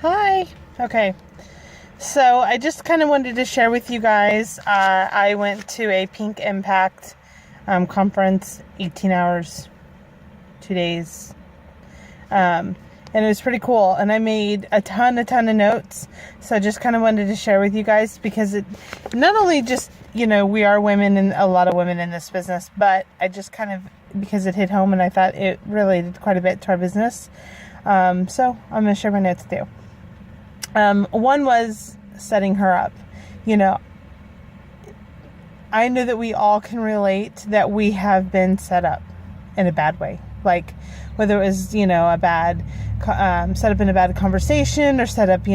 Hi. Okay. So I just kind of wanted to share with you guys. I went to a Pink Impact conference, 18 hours, 2 days. And it was pretty cool. And I made a ton of notes. So I just kind of wanted to share with you guys because it not only just, we are women and a lot of women in this business, but I just kind of, because it hit home and I thought it related quite a bit to our business. So I'm going to share my notes with you. One was setting her up. I know that we all can relate that we have been set up in a bad way. Like whether it was, a bad, set up in a bad conversation or set up,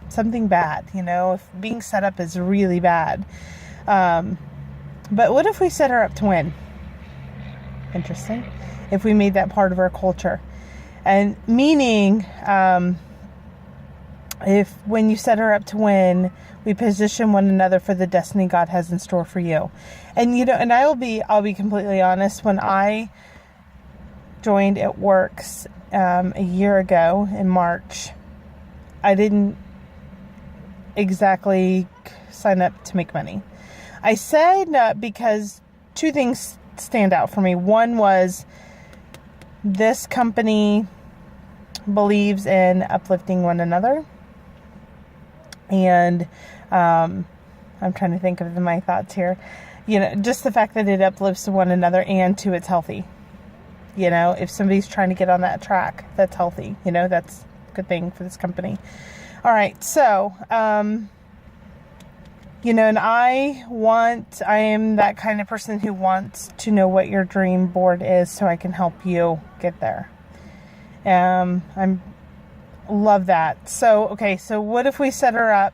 something bad, if being set up is really bad. But what if we set her up to win? Interesting. If we made that part of our culture. And meaning, if when you set her up to win, we position one another for the destiny God has in store for you. And and I'll be completely honest, when I joined It Works a year ago in March, I didn't exactly sign up to make money. I signed up because two things stand out for me. One was this company believes in uplifting one another. And I'm trying to think of my thoughts here. Just the fact that it uplifts one another and two, it's healthy. If somebody's trying to get on that track, that's healthy. That's a good thing for this company. All right. So, and I am that kind of person who wants to know what your dream board is so I can help you get there. Love that. So what if we set her up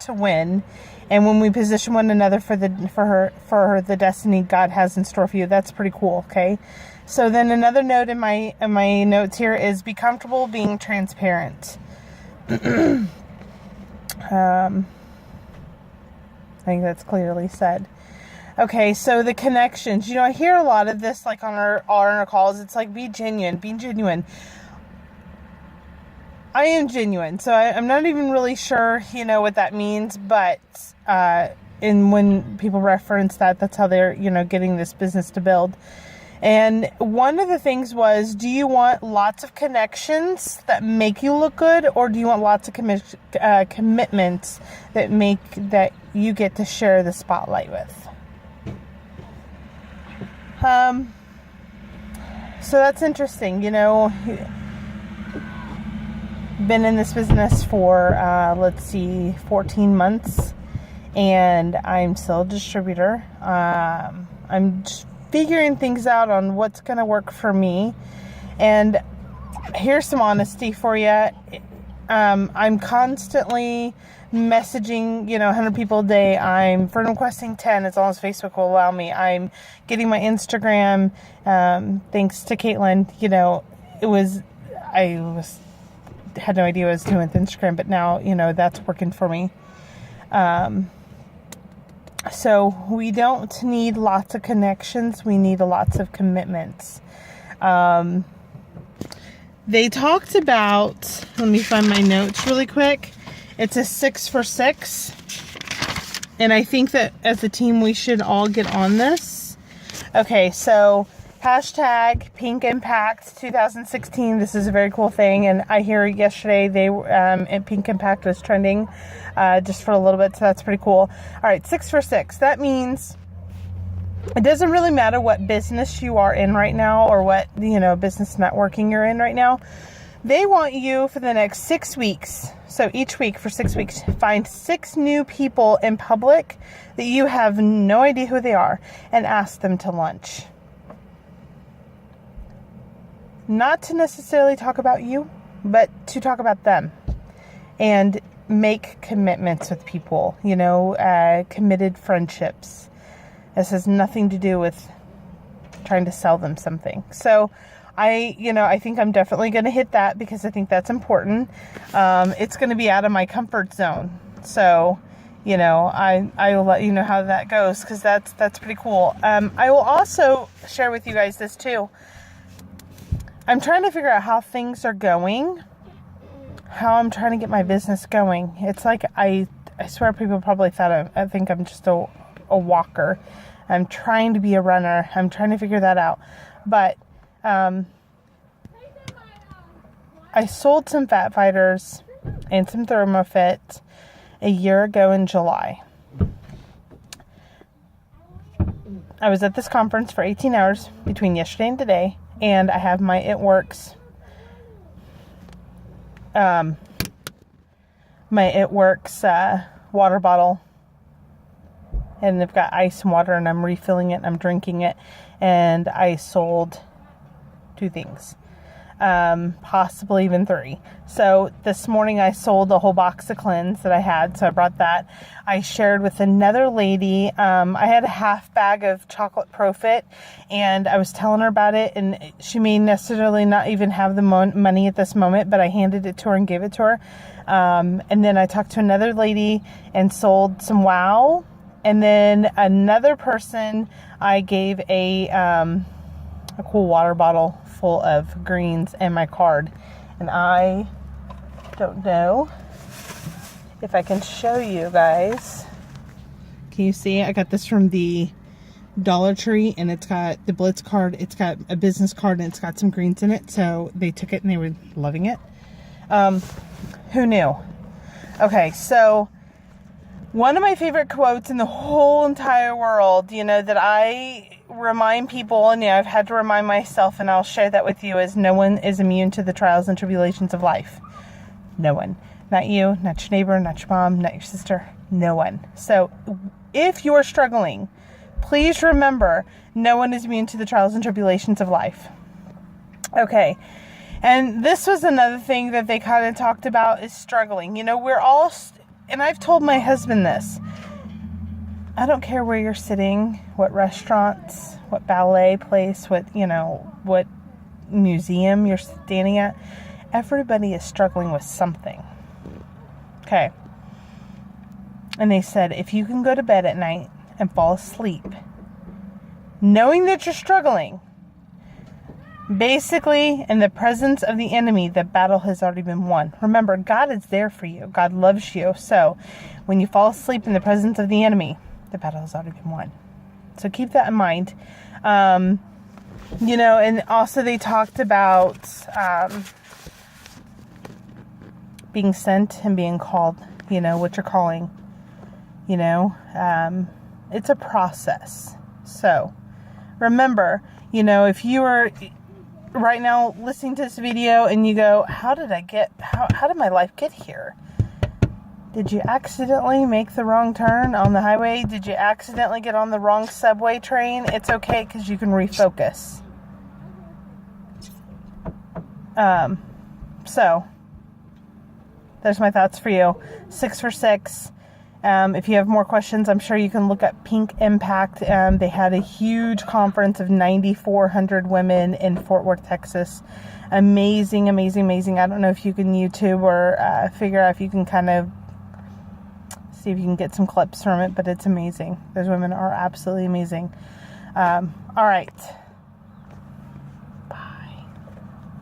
to win, and when we position one another for her the destiny God has in store for you? That's pretty cool. Okay. So then another note in my notes here is be comfortable being transparent. I think that's clearly said. Okay, so the connections. I hear a lot of this like on our calls. It's like be genuine. I am genuine, so I'm not even really sure, what that means, but when people reference that, that's how they're, getting this business to build. And one of the things was, do you want lots of connections that make you look good, or do you want lots of commitments that you get to share the spotlight with? So that's interesting, been in this business for 14 months, and I'm still a distributor. I'm just figuring things out on what's going to work for me, and here's some honesty for you. I'm constantly messaging 100 people a day. I'm friend requesting 10 as long as Facebook will allow me. I'm getting my Instagram, thanks to Caitlin. I had no idea what I was doing with Instagram, but now, that's working for me. So we don't need lots of connections. We need lots of commitments. They talked about, let me find my notes really quick. It's a 6 for 6. And I think that as a team, we should all get on this. Okay. So hashtag Pink Impact 2016. This is a very cool thing. And I hear yesterday Pink Impact was trending just for a little bit. So that's pretty cool. All right. 6 for 6. That means it doesn't really matter what business you are in right now or what, business networking you're in right now. They want you for the next 6 weeks. So each week for 6 weeks, find 6 new people in public that you have no idea who they are and ask them to lunch. Not to necessarily talk about you, but to talk about them and make commitments with people, committed friendships. This has nothing to do with trying to sell them something. So I think I'm definitely going to hit that because I think that's important. It's going to be out of my comfort zone. So, I will let you know how that goes because that's pretty cool. I will also share with you guys this too. I'm trying to figure out how things are going, how I'm trying to get my business going. It's like I swear people probably thought I think I'm just a walker. I'm trying to be a runner. I'm trying to figure that out. But I sold some Fat Fighters and some ThermoFit a year ago in July. I was at this conference for 18 hours between yesterday and today, and I have my It Works water bottle, and they've got ice and water, and I'm refilling it and I'm drinking it, and I sold 2 things, possibly even 3. So this morning I sold a whole box of Cleanse that I had, so I brought that. I shared with another lady, I had a half bag of chocolate Profit, and I was telling her about it, and she may necessarily not even have the money at this moment, but I handed it to her and gave it to her. And then I talked to another lady and sold some Wow, and then another person I gave a cool water bottle full of greens and my card. And I don't know if I can show you guys. Can you see? I got this from the Dollar Tree, and it's got the Blitz card, it's got a business card, and it's got some greens in it. So they took it and they were loving it. Who knew? Okay, so one of my favorite quotes in the whole entire world, that I remind people, and I've had to remind myself, and I'll share that with you, is no one is immune to the trials and tribulations of life. No one. Not you, not your neighbor, not your mom, not your sister. No one. So if you're struggling, please remember, no one is immune to the trials and tribulations of life. Okay. And this was another thing that they kind of talked about, is struggling. We're all, and I've told my husband this, I don't care where you're sitting, what restaurants, what ballet place, what museum you're standing at. Everybody is struggling with something. Okay. And they said, if you can go to bed at night and fall asleep, knowing that you're struggling, basically, in the presence of the enemy, the battle has already been won. Remember, God is there for you. God loves you. So when you fall asleep in the presence of the enemy, the battle has already been won. So keep that in mind. And also they talked about being sent and being called, what you're calling. It's a process. So remember, if you are right now listening to this video and you go, how did my life get here? Did you accidentally make the wrong turn on the highway? Did you accidentally get on the wrong subway train? It's okay, because you can refocus. So there's my thoughts for you. 6 for 6. If you have more questions, I'm sure you can look at Pink Impact. They had a huge conference of 9,400 women in Fort Worth, Texas. Amazing, amazing, amazing. I don't know if you can YouTube or figure out if you can kind of see if you can get some clips from it, but it's amazing. Those women are absolutely amazing. All right.